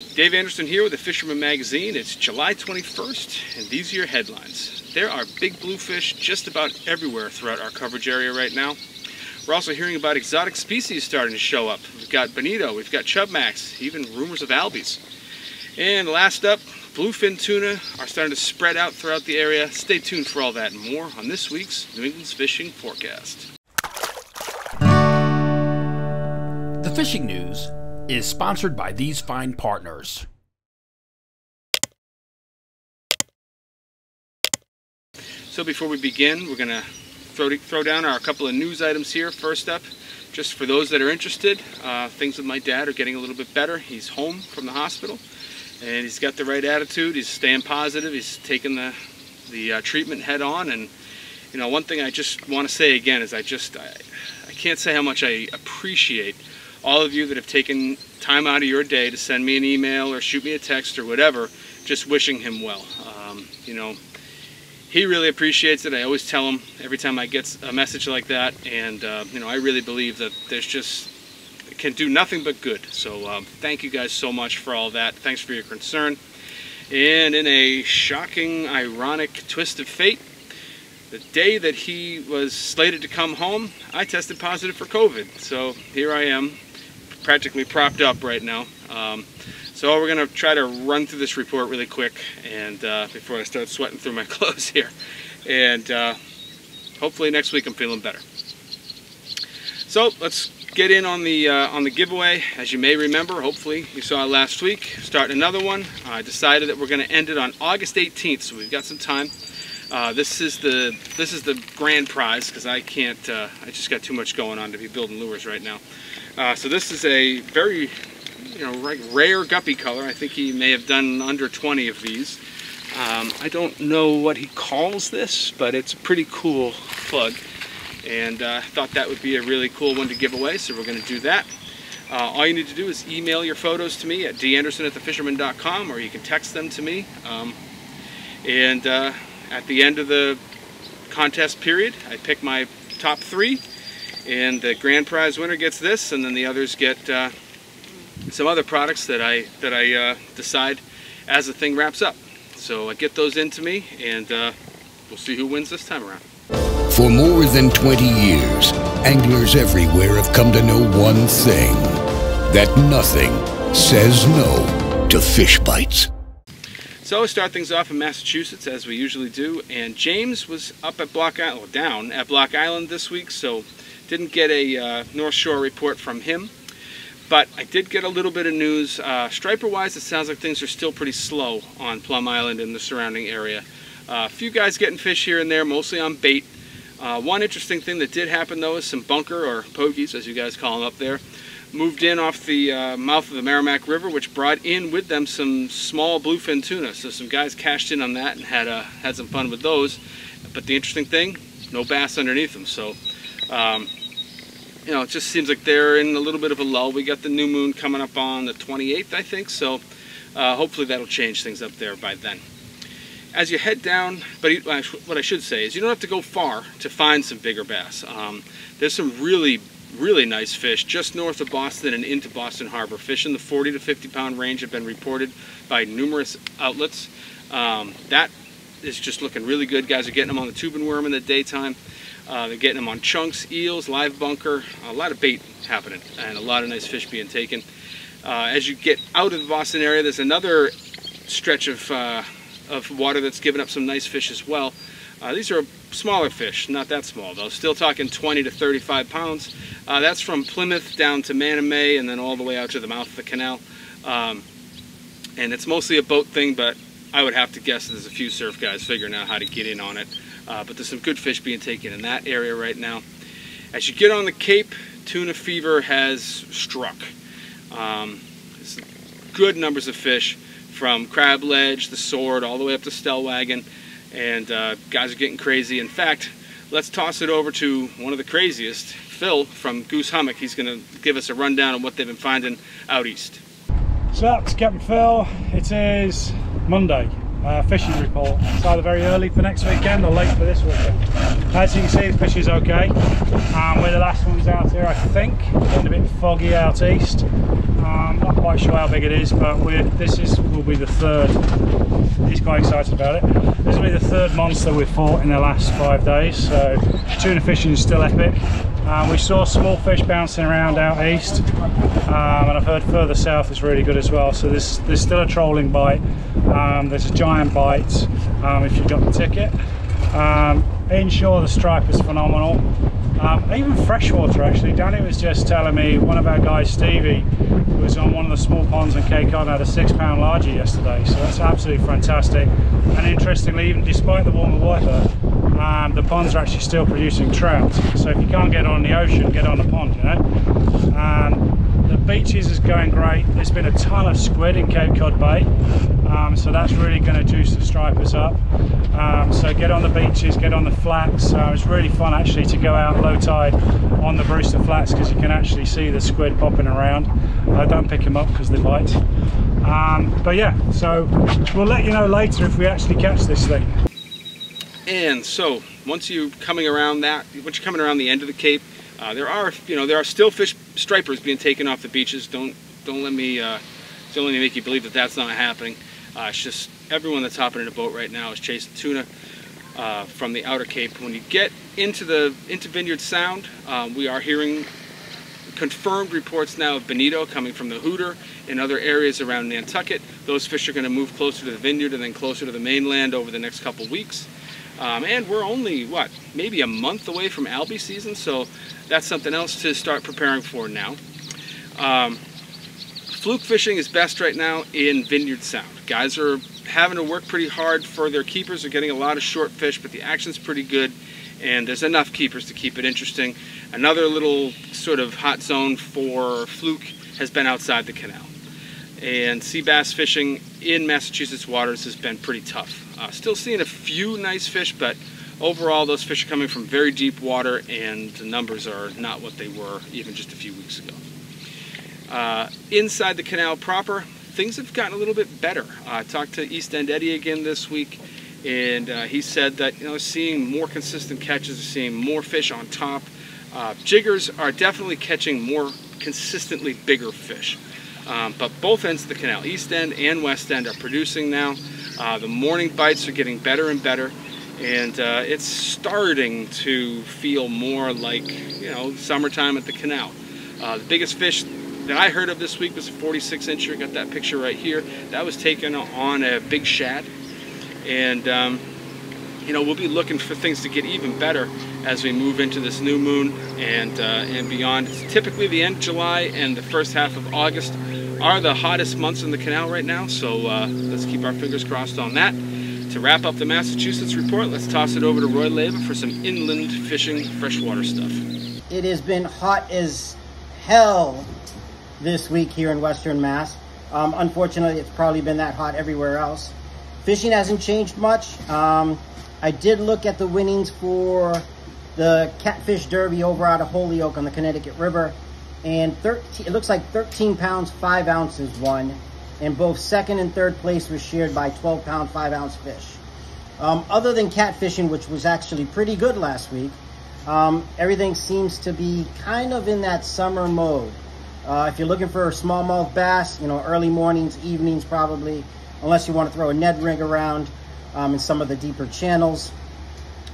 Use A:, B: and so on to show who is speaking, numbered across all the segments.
A: Dave Anderson here with the Fisherman magazine. It's July 21st, and these are your headlines. There are big bluefish just about everywhere throughout our coverage area right now. We're also hearing about exotic species starting to show up. We've got bonito, we've got chubmacks, even rumors of albies. And last up, bluefin tuna are starting to spread out throughout the area. Stay tuned for all that and more on this week's New England's Fishing Forecast.
B: The fishing news is sponsored by these fine partners.
A: So before we begin, we're going to throw down our couple of news items here. First up, just for those that are interested, things with my dad are getting a little bit better. He's home from the hospital, and he's got the right attitude. He's staying positive. He's taking the treatment head on. And you know, one thing I just want to say again is I can't say how much I appreciate all of you that have taken time out of your day to send me an email or shoot me a text or whatever, just wishing him well. You know, he really appreciates it. I always tell him every time I get a message like that, and you know, I really believe that it can do nothing but good. So thank you guys so much for all that. Thanks for your concern. And in a shocking, ironic twist of fate, the day that he was slated to come home, I tested positive for COVID. So here I am, practically propped up right now. So we're going to try to run through this report really quick, and before I start sweating through my clothes here. And hopefully next week I'm feeling better. So let's get in on the giveaway. As you may remember, hopefully you saw it last week, starting another one. I decided that we're going to end it on August 18th, so we've got some time. This is the grand prize, because I just got too much going on to be building lures right now. So this is a very, rare guppy color. I think he may have done under 20 of these. I don't know what he calls this, but it's a pretty cool plug, and I thought that would be a really cool one to give away, so we're going to do that. All you need to do is email your photos to me at danderson@thefisherman.com, or you can text them to me. At the end of the contest period, I pick my top 3, and the grand prize winner gets this, and then the others get some other products that I decide as the thing wraps up. So get those into me, and we'll see who wins this time around.
C: For more than 20 years, anglers everywhere have come to know one thing: that nothing says no to fish bites.
A: So we start things off in Massachusetts, as we usually do, and James was up at Block Island, or down at Block Island this week, so didn't get a North Shore report from him. But I did get a little bit of news. Striper-wise, it sounds like things are still pretty slow on Plum Island and the surrounding area. A few guys getting fish here and there, mostly on bait. One interesting thing that did happen, though, is some bunker, or pogies, as you guys call them up there, moved in off the mouth of the Merrimack River, which brought in with them some small bluefin tuna. So some guys cashed in on that and had some fun with those. But the interesting thing, no bass underneath them. So, it just seems like they're in a little bit of a lull. We got the new moon coming up on the 28th, I think. So hopefully that'll change things up there by then. As you head down, but what I should say is you don't have to go far to find some bigger bass. There's some really nice fish just north of Boston and into Boston Harbor. Fish in the 40 to 50 pound range have been reported by numerous outlets. That is just looking really good. Guys are getting them on the tube and worm in the daytime. They're getting them on chunks, eels, live bunker, a lot of bait happening, and a lot of nice fish being taken. As you get out of the Boston area, there's another stretch of water that's giving up some nice fish as well. These are smaller fish, not that small though, still talking 20 to 35 pounds. That's from Plymouth down to Manamay and then all the way out to the mouth of the canal. And it's mostly a boat thing, but I would have to guess there's a few surf guys figuring out how to get in on it. But there's some good fish being taken in that area right now. As you get on the Cape, tuna fever has struck. There's good numbers of fish from Crab Ledge, the Sword, all the way up to Stellwagen. And guys are getting crazy. In fact, let's toss it over to one of the craziest, Phil from Goose Hummock. He's going to give us a rundown on what they've been finding out east.
D: So that's Captain Phil. It is Monday. Fishing report. It's either very early for next weekend or late for this weekend. As you can see, the fish is okay. We're the last ones out here, I think. Getting a bit foggy out east. Not quite sure how big it is, but will be the third. He's quite excited about it. This will be the third monster we've fought in the last 5 days, so tuna fishing is still epic. We saw small fish bouncing around out east, and I've heard further south is really good as well. So there's still a trolling bite. There's a giant bite if you've got the ticket. Inshore, the stripe is phenomenal. Even freshwater, actually. Danny was just telling me, one of our guys, Stevie, was on one of the small ponds in Cape Cod and had a 6-pound largie yesterday, so that's absolutely fantastic. And interestingly, even despite the warmer weather, the ponds are actually still producing trout. So if you can't get on the ocean, get on the pond, you know. The beaches is going great. There's been a ton of squid in Cape Cod Bay, so that's really going to juice the stripers up. So get on the beaches, get on the flats. It's really fun actually to go out low tide on the Brewster Flats because you can actually see the squid popping around. Don't pick them up because they bite. But yeah, so we'll let you know later if we actually catch this thing.
A: And so once you're coming around the end of the Cape, there are still fish stripers being taken off the beaches. Don't let me make you believe that that's not happening. It's just everyone that's hopping in a boat right now is chasing tuna from the outer Cape. When you get into Vineyard Sound, we are hearing confirmed reports now of bonito coming from the Hooter and other areas around Nantucket. Those fish are going to move closer to the vineyard and then closer to the mainland over the next couple weeks. And we're only, maybe a month away from albie season, so that's something else to start preparing for now. Fluke fishing is best right now in Vineyard Sound. Guys are having to work pretty hard for their keepers. They're getting a lot of short fish, but the action's pretty good, and there's enough keepers to keep it interesting. Another little sort of hot zone for fluke has been outside the canal. And sea bass fishing in Massachusetts waters has been pretty tough. Still seeing a few nice fish, but overall those fish are coming from very deep water and the numbers are not what they were even just a few weeks ago. Inside the canal proper, things have gotten a little bit better. I talked to East End Eddie again this week, and he said that seeing more consistent catches, seeing more fish on top. Jiggers are definitely catching more consistently bigger fish. But both ends of the canal, East End and West End, are producing now. The morning bites are getting better and better, and it's starting to feel more like summertime at the canal. The biggest fish that I heard of this week was a 46-incher. Got that picture right here. That was taken on a big shad, and we'll be looking for things to get even better as we move into this new moon and beyond. It's typically the end of July and the first half of August are the hottest months in the canal right now, so let's keep our fingers crossed on that. To wrap up the Massachusetts report, let's toss it over to Leyve for some inland fishing freshwater stuff.
E: It has been hot as hell this week here in Western Mass. Unfortunately, it's probably been that hot everywhere else. Fishing hasn't changed much. I did look at the winnings for the Catfish Derby over out of Holyoke on the Connecticut River, and it looks like 13 pounds 5 ounces won, and both second and third place was shared by 12-pound 5-ounce fish. Other than catfishing, which was actually pretty good last week, everything seems to be kind of in that summer mode. If you're looking for a smallmouth bass, early mornings, evenings probably, unless you want to throw a Ned rig around in some of the deeper channels.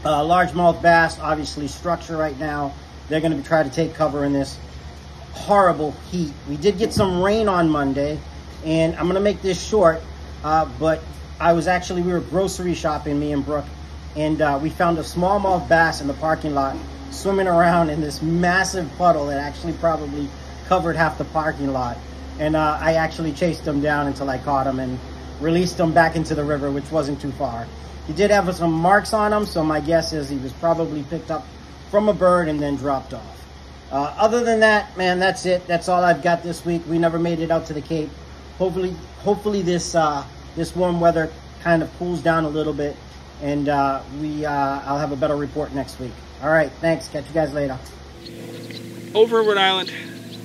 E: Largemouth bass, obviously structure right now. They're going to try to take cover in this horrible heat. We did get some rain on Monday, and I'm going to make this short, but we were grocery shopping, me and Brooke, and we found a smallmouth bass in the parking lot swimming around in this massive puddle that actually probably covered half the parking lot. And I actually chased him down until I caught him and released him back into the river, which wasn't too far. He did have some marks on him, so my guess is he was probably picked up from a bird and then dropped off. Other than that, man, that's it. That's all I've got this week. We never made it out to the Cape. Hopefully this warm weather kind of cools down a little bit, and I'll have a better report next week. All right, thanks. Catch you guys later.
A: Over Rhode Island,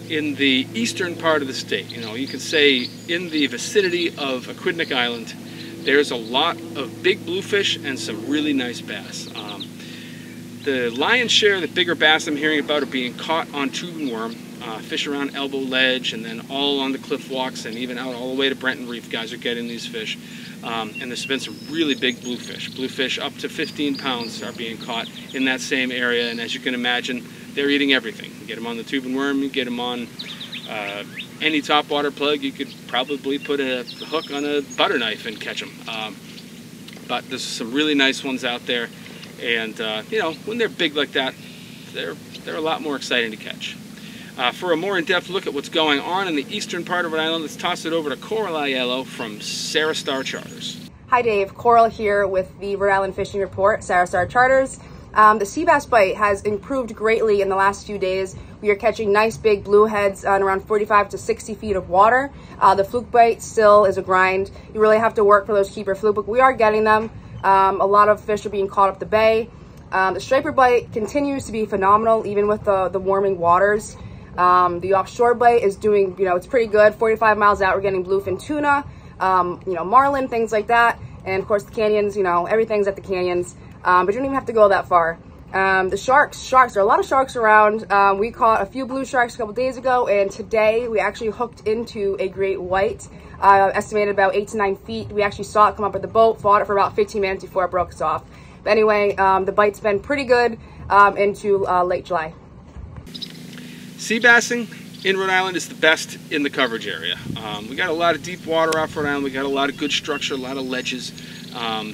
A: in the eastern part of the state, you could say in the vicinity of Aquidneck Island, there's a lot of big bluefish and some really nice bass. The lion's share of the bigger bass I'm hearing about are being caught on tube and worm. fish around Elbow Ledge, and then all along the cliff walks, and even out all the way to Brenton Reef. Guys are getting these fish. And there's been some really big bluefish. Bluefish up to 15 pounds are being caught in that same area, and as you can imagine, they're eating everything. You get them on the tube and worm, you get them on any topwater plug. You could probably put a hook on a butter knife and catch them. But there's some really nice ones out there, and you know, when they're big like that, they're a lot more exciting to catch. For a more in-depth look at what's going on in the eastern part of Rhode Island, let's toss it over to Coral Aiello from Sara Star Charters.
F: Hi Dave, Coral here with the Rhode Island Fishing Report, Sara Star Charters. The sea bass bite has improved greatly in the last few days. We are catching nice big blueheads on around 45 to 60 feet of water. The fluke bite still is a grind. You really have to work for those keeper fluke, but we are getting them. A lot of fish are being caught up the bay. The striper bite continues to be phenomenal, even with the warming waters. The offshore bite is doing, you know, it's pretty good. 45 miles out, we're getting bluefin tuna, you know, marlin, things like that. And of course the canyons, you know, everything's at the canyons. But you don't even have to go that far. The sharks, there are a lot of sharks around. We caught a few blue sharks a couple days ago, and today we actually hooked into a great white, estimated about 8 to 9 feet. We actually saw it come up with the boat, fought it for about 15 minutes before it broke us off. But anyway, the bite's been pretty good into late July.
A: Sea bassing in Rhode Island is the best in the coverage area. We got a lot of deep water off Rhode Island. We got a lot of good structure, a lot of ledges.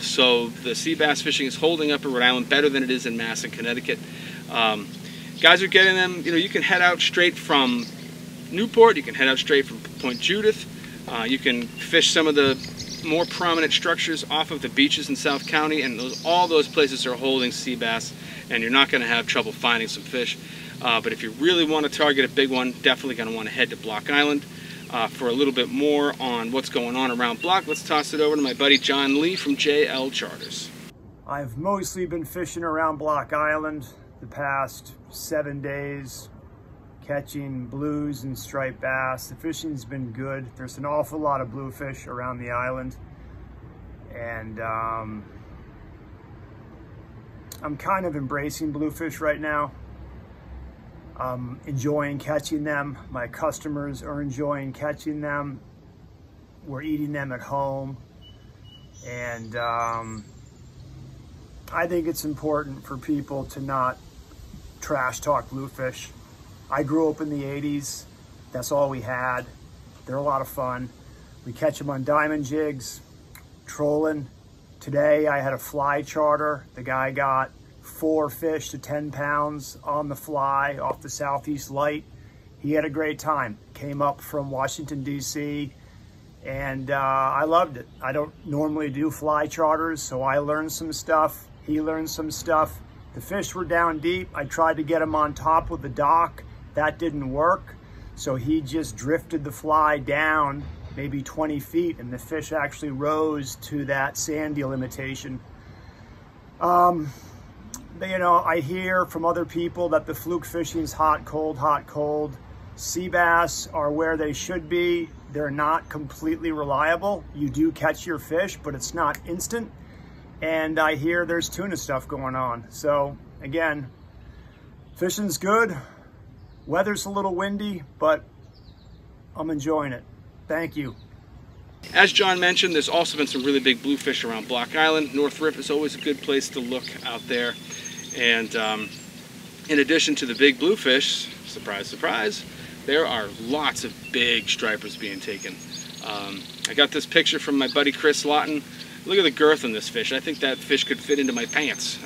A: So the sea bass fishing is holding up in Rhode Island better than it is in Mass and Connecticut. Guys are getting them. You know, you can head out straight from Newport. You can head out straight from Point Judith. You can fish some of the more prominent structures off of the beaches in South County, and all those places are holding sea bass, and you're not going to have trouble finding some fish. But if you really want to target a big one, definitely going to want to head to Block Island. For a little bit more on what's going on around Block, let's toss it over to my buddy John Lee from JL Charters.
G: I've mostly been fishing around Block Island the past 7 days, catching blues and striped bass. The fishing's been good. There's an awful lot of bluefish around the island, and I'm kind of embracing bluefish right now. I'm enjoying catching them. My customers are enjoying catching them. We're eating them at home. And I think it's important for people to not trash talk bluefish. I grew up in the 80s. That's all we had. They're a lot of fun. We catch them on diamond jigs, trolling. Today I had a fly charter. The guy got 4 fish to 10 pounds on the fly off the Southeast Light. He had a great time. Came up from Washington, D.C., and I loved it. I don't normally do fly charters, so I learned some stuff. He learned some stuff. The fish were down deep. I tried to get him on top with the dock. That didn't work, so he just drifted the fly down maybe 20 feet, and the fish actually rose to that sand delimitation. You know, I hear from other people that the fluke fishing is hot, cold, hot, cold. Sea bass are where they should be. They're not completely reliable. You do catch your fish, but it's not instant. And I hear there's tuna stuff going on. So again, fishing's good. Weather's a little windy, but I'm enjoying it. Thank you.
A: As John mentioned, there's also been some really big bluefish around Block Island. North Riff is always a good place to look out there. And in addition to the big bluefish, surprise, surprise, there are lots of big stripers being taken. I got this picture from my buddy Chris Lawton. Look at the girth on this fish. I think that fish could fit into my pants.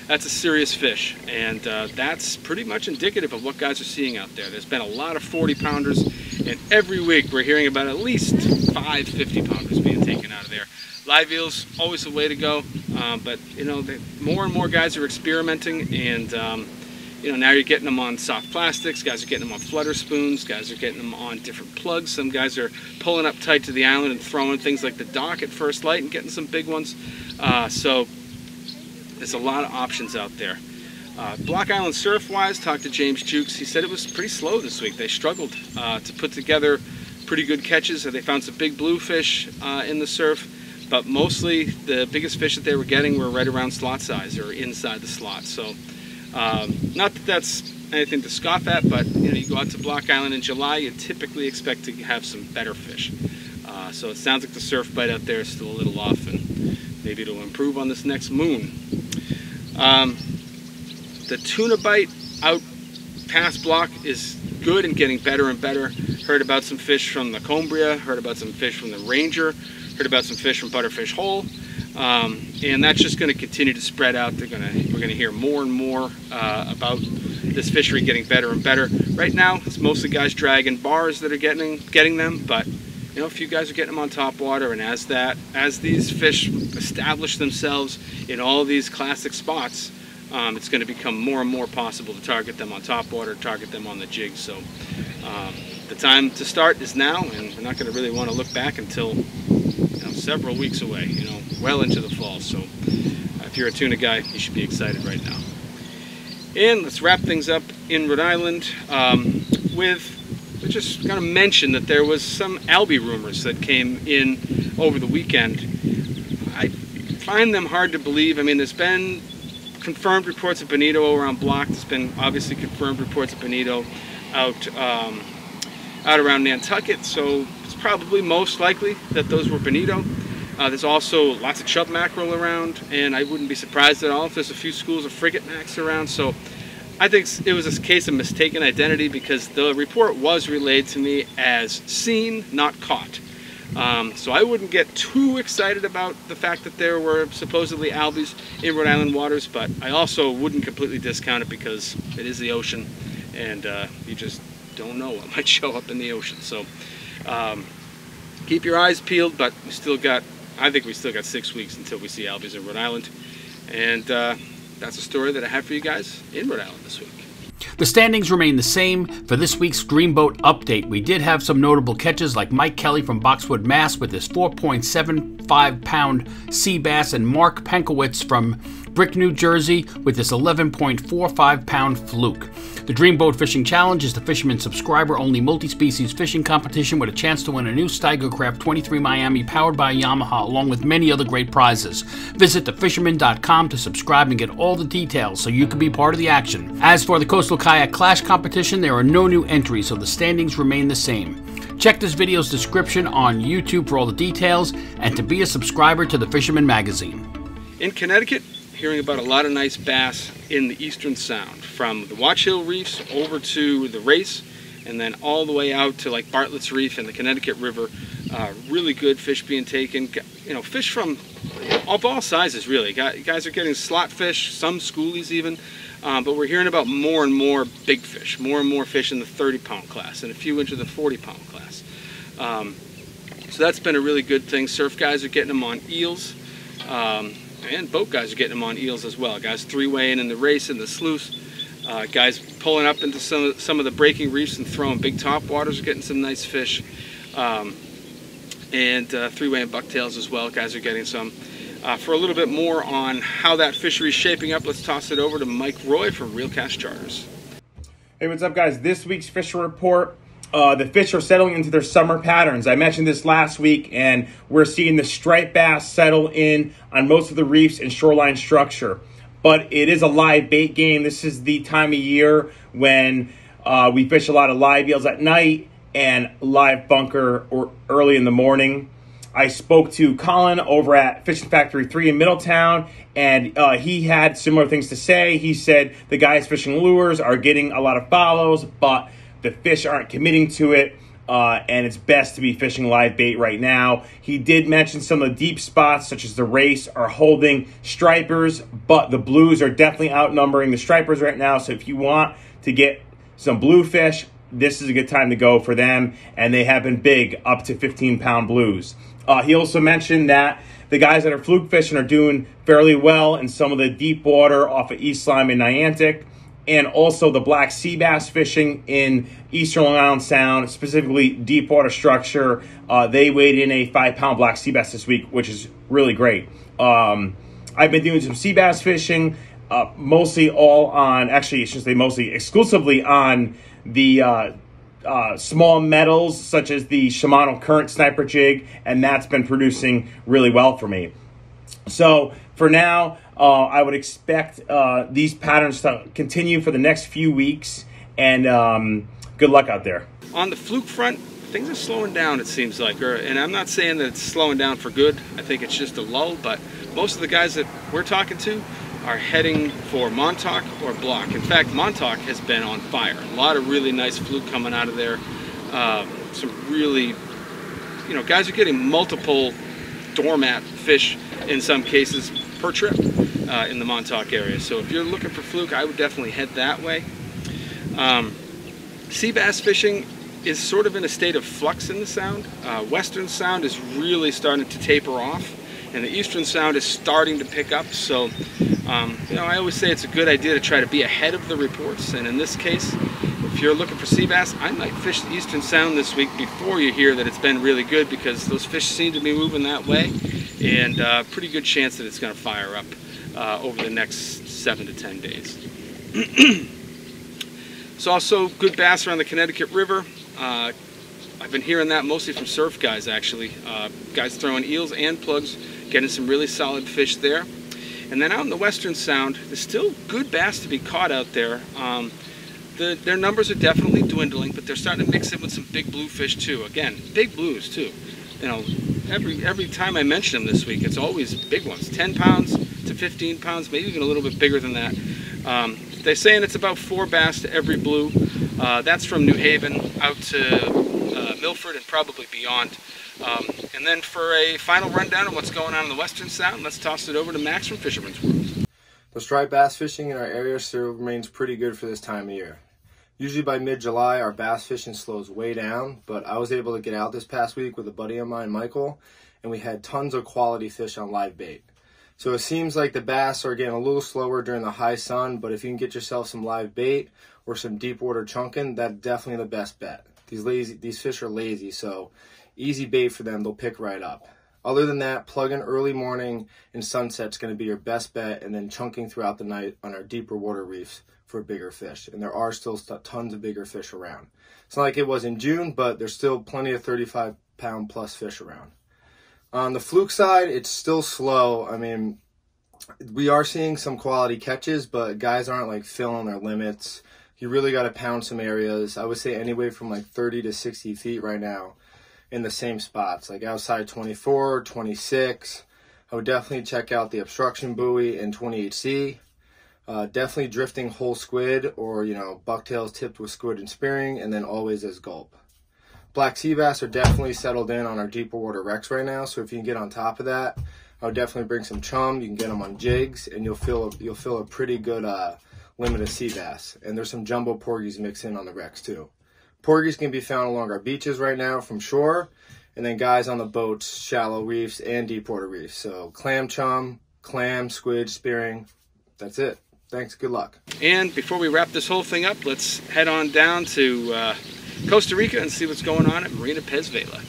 A: That's a serious fish, and that's pretty much indicative of what guys are seeing out there. There's been a lot of 40-pounders, and every week we're hearing about at least 5 50-pounders being taken out of there. Live eels, always the way to go, but you know, more and more guys are experimenting, and you know, now you're getting them on soft plastics, guys are getting them on flutter spoons, guys are getting them on different plugs. Some guys are pulling up tight to the island and throwing things like the dock at first light and getting some big ones. So there's a lot of options out there. Block Island surf-wise, talked to James Jukes. He said it was pretty slow this week. They struggled to put together pretty good catches. They found some big bluefish in the surf, but mostly the biggest fish that they were getting were right around slot size or inside the slot. So not that that's anything to scoff at, but you go out to Block Island in July, you typically expect to have some better fish. So it sounds like the surf bite out there is still a little off, and maybe it'll improve on this next moon. The tuna bite out past Block is good and getting better and better. Heard about some fish from the Cumbria, heard about some fish from the Ranger, heard about some fish from Butterfish Hole, and that's just going to continue to spread out. We're going to hear more and more about this fishery getting better and better. Right now, it's mostly guys dragging bars that are getting them, but a few guys are getting them on top water, and as these fish establish themselves in all these classic spots, it's going to become more and more possible to target them on top water, target them on the jig. So the time to start is now, and we're not going to really want to look back until several weeks away, well into the fall. So if you're a tuna guy, you should be excited right now. And let's wrap things up in Rhode Island we're just going to mention that there was some algae rumors that came in over the weekend. I find them hard to believe. I mean, there's been confirmed reports of bonito around Block. There's been obviously confirmed reports of bonito out around Nantucket, so it's probably most likely that those were bonito. There's also lots of chub mackerel around, and I wouldn't be surprised at all if there's a few schools of frigate macks around. So I think it was a case of mistaken identity, because the report was relayed to me as seen, not caught. So I wouldn't get too excited about the fact that there were supposedly albies in Rhode Island waters, but I also wouldn't completely discount it, because it is the ocean, and you just don't know what might show up in the ocean. So keep your eyes peeled, but I think we still got 6 weeks until we see albies in Rhode Island, and that's a story that I have for you guys in Rhode Island this week.
B: The standings remain the same for this week's Dreamboat update. We did have some notable catches, like Mike Kelly from Boxwood, Mass. with his 4.75-pound sea bass, and Mark Penkowitz from Brick, New Jersey with this 11.45-pound fluke. The Dreamboat Fishing Challenge is the Fisherman subscriber-only multi-species fishing competition with a chance to win a new Steigercraft 23 Miami powered by Yamaha, along with many other great prizes. Visit thefisherman.com to subscribe and get all the details so you can be part of the action. As for the Coastal Kayak Clash competition, there are no new entries, so the standings remain the same. Check this video's description on YouTube for all the details, and to be a subscriber to the Fisherman magazine.
A: In Connecticut, hearing about a lot of nice bass in the Eastern Sound, from the Watch Hill Reefs over to the Race, and then all the way out to like Bartlett's Reef and the Connecticut River. Really good fish being taken. Fish from of all sizes, really. Guys are getting slot fish, some schoolies even, but we're hearing about more and more big fish, more and more fish in the 30-pound class, and a few into the 40-pound class. So that's been a really good thing. Surf guys are getting them on eels. And boat guys are getting them on eels as well. Guys three-weighing in the Race and the sluice. Guys pulling up into some of the breaking reefs and throwing big top waters are getting some nice fish. And three-weighing bucktails as well. Guys are getting some. For a little bit more on how that fishery is shaping up, let's toss it over to Mike Roy from Real Cast Charters.
H: Hey, what's up, guys? This week's fishing report. The fish are settling into their summer patterns. I mentioned this last week, and we're seeing the striped bass settle in on most of the reefs and shoreline structure. But it is a live bait game. This is the time of year when we fish a lot of live eels at night and live bunker or early in the morning. I spoke to Colin over at Fishing Factory 3 in Middletown, and he had similar things to say. He said the guys fishing lures are getting a lot of follows, but the fish aren't committing to it, and it's best to be fishing live bait right now. He did mention some of the deep spots, such as the Race, are holding stripers, but the blues are definitely outnumbering the stripers right now. So if you want to get some bluefish, this is a good time to go for them, and they have been big, up to 15-pound blues. He also mentioned that the guys that are fluke fishing are doing fairly well in some of the deep water off of East Lyme and Niantic, and also the black sea bass fishing in Eastern Long Island Sound, specifically deep water structure. They weighed in a 5-pound black sea bass this week, which is really great. I've been doing some sea bass fishing, mostly exclusively on the small metals, such as the Shimano Current Sniper Jig, and that's been producing really well for me. So for now, I would expect these patterns to continue for the next few weeks, and good luck out there.
A: On the fluke front, things are slowing down, it seems like, and I'm not saying that it's slowing down for good. I think it's just a lull, but most of the guys that we're talking to are heading for Montauk or Block. In fact, Montauk has been on fire. A lot of really nice fluke coming out of there. Some really, guys are getting multiple doormat fish in some cases per trip in the Montauk area. So if you're looking for fluke, I would definitely head that way. Sea bass fishing is sort of in a state of flux in the Sound. Western Sound is really starting to taper off, and the Eastern Sound is starting to pick up. So, I always say it's a good idea to try to be ahead of the reports. And in this case, if you're looking for sea bass, I might fish the Eastern Sound this week before you hear that it's been really good, because those fish seem to be moving that way, and pretty good chance that it's going to fire up over the next 7 to 10 days. There's also good bass around the Connecticut River. I've been hearing that mostly from surf guys, actually. Guys throwing eels and plugs, getting some really solid fish there. And then out in the Western Sound, there's still good bass to be caught out there. Their numbers are definitely dwindling, but they're starting to mix in with some big bluefish too. Again, big blues too. Every time I mention them this week, it's always big ones, 10 pounds to 15 pounds, maybe even a little bit bigger than that. They're saying it's about 4 bass to every blue. That's from New Haven out to Milford and probably beyond. And then for a final rundown of what's going on in the Western Sound, let's toss it over to Max from Fisherman's World.
I: The striped bass fishing in our area still remains pretty good for this time of year. Usually by mid-July, our bass fishing slows way down, but I was able to get out this past week with a buddy of mine, Michael, and we had tons of quality fish on live bait. So it seems like the bass are getting a little slower during the high sun, but if you can get yourself some live bait or some deep water chunking, that's definitely the best bet. These fish are lazy, so easy bait for them, they'll pick right up. Other than that, plugging early morning and sunset's going to be your best bet, and then chunking throughout the night on our deeper water reefs for bigger fish. And there are still tons of bigger fish around. It's not like it was in June, but there's still plenty of 35-pound plus fish around. On the fluke side, it's still slow. I mean, we are seeing some quality catches, but guys aren't like filling their limits. You really got to pound some areas. I would say anywhere from like 30 to 60 feet right now in the same spots, like outside 24, 26. I would definitely check out the obstruction buoy in 28C. Definitely drifting whole squid, or bucktails tipped with squid and spearing, and then always as gulp. Black sea bass are definitely settled in on our deeper water wrecks right now, so if you can get on top of that, I would definitely bring some chum. You can get them on jigs, and you'll feel a pretty good limit of sea bass. And there's some jumbo porgies mixed in on the wrecks too. Porgies can be found along our beaches right now from shore, and then guys on the boats, shallow reefs and deep water reefs. So clam chum, clam, squid, spearing. That's it. Thanks. Good luck.
A: And before we wrap this whole thing up, let's head on down to Costa Rica and see what's going on at Marina Pez Vela.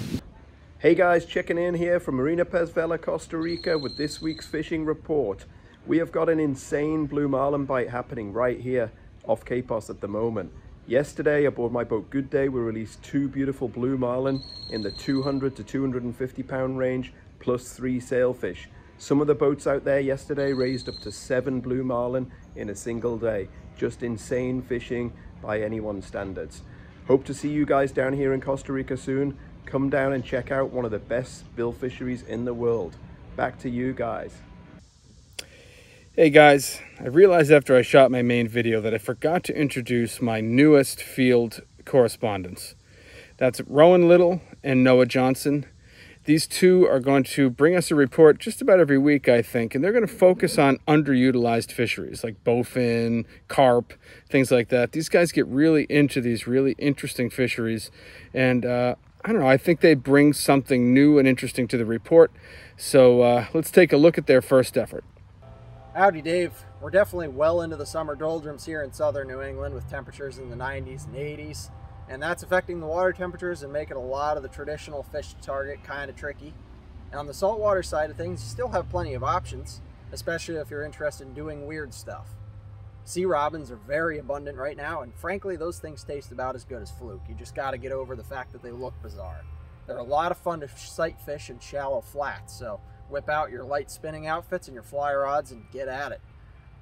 J: Hey guys, checking in here from Marina Pez Vela, Costa Rica with this week's fishing report. We have got an insane blue marlin bite happening right here off Capos at the moment. Yesterday aboard my boat Good Day, we released 2 beautiful blue marlin in the 200 to 250 pound range plus 3 sailfish. Some of the boats out there yesterday raised up to 7 blue marlin in a single day. Just insane fishing by anyone's standards. Hope to see you guys down here in Costa Rica soon. Come down and check out one of the best bill fisheries in the world. Back to you guys.
A: Hey guys, I realized after I shot my main video that I forgot to introduce my newest field correspondents. That's Rowan Little and Noah Johnson. These two are going to bring us a report just about every week, I think, and they're going to focus on underutilized fisheries like bowfin, carp, things like that. These guys get really into these really interesting fisheries, and I don't know, I think they bring something new and interesting to the report. So let's take a look at their first effort.
K: Howdy Dave, we're definitely well into the summer doldrums here in southern New England with temperatures in the 90s and 80s, and that's affecting the water temperatures and making a lot of the traditional fish to target kind of tricky. And on the saltwater side of things, you still have plenty of options, especially if you're interested in doing weird stuff. Sea robins are very abundant right now, and frankly those things taste about as good as fluke. You just got to get over the fact that they look bizarre. They're a lot of fun to sight fish in shallow flats, so whip out your light spinning outfits and your fly rods and get at it.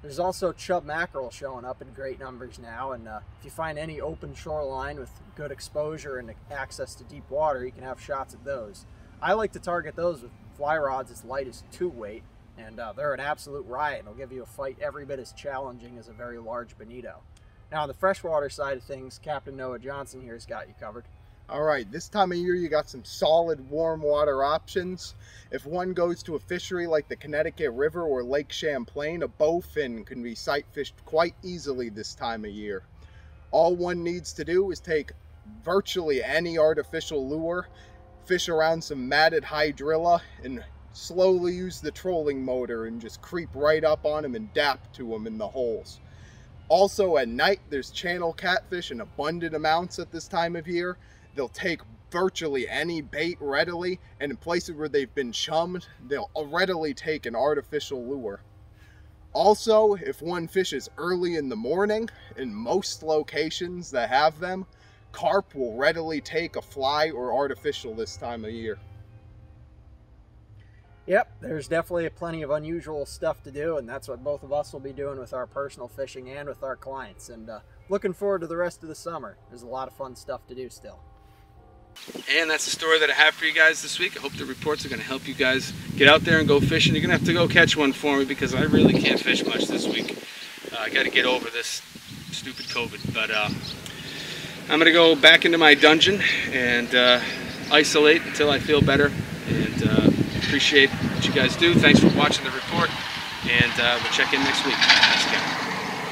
K: There's also chub mackerel showing up in great numbers now, and if you find any open shoreline with good exposure and access to deep water, you can have shots at those. I like to target those with fly rods as light as 2 weight, and they're an absolute riot and will give you a fight every bit as challenging as a very large bonito. Now on the freshwater side of things, Captain Noah Johnson here has got you covered.
L: All right, this time of year you got some solid warm water options. If one goes to a fishery like the Connecticut River or Lake Champlain, a bowfin can be sight fished quite easily this time of year. All one needs to do is take virtually any artificial lure, fish around some matted hydrilla, and slowly use the trolling motor and just creep right up on them and dap to them in the holes. Also at night, there's channel catfish in abundant amounts at this time of year. They'll take virtually any bait readily, and in places where they've been chummed, they'll readily take an artificial lure. Also, if one fishes early in the morning, in most locations that have them, carp will readily take a fly or artificial this time of year.
K: Yep, there's definitely plenty of unusual stuff to do, and that's what both of us will be doing with our personal fishing and with our clients. And looking forward to the rest of the summer. There's a lot of fun stuff to do still.
A: And that's the story that I have for you guys this week. I hope the reports are going to help you guys get out there and go fishing. You're going to have to go catch one for me because I really can't fish much this week. I got to get over this stupid COVID. But I'm going to go back into my dungeon and isolate until I feel better. And appreciate what you guys do. Thanks for watching the report. And we'll check in next week. Thanks again.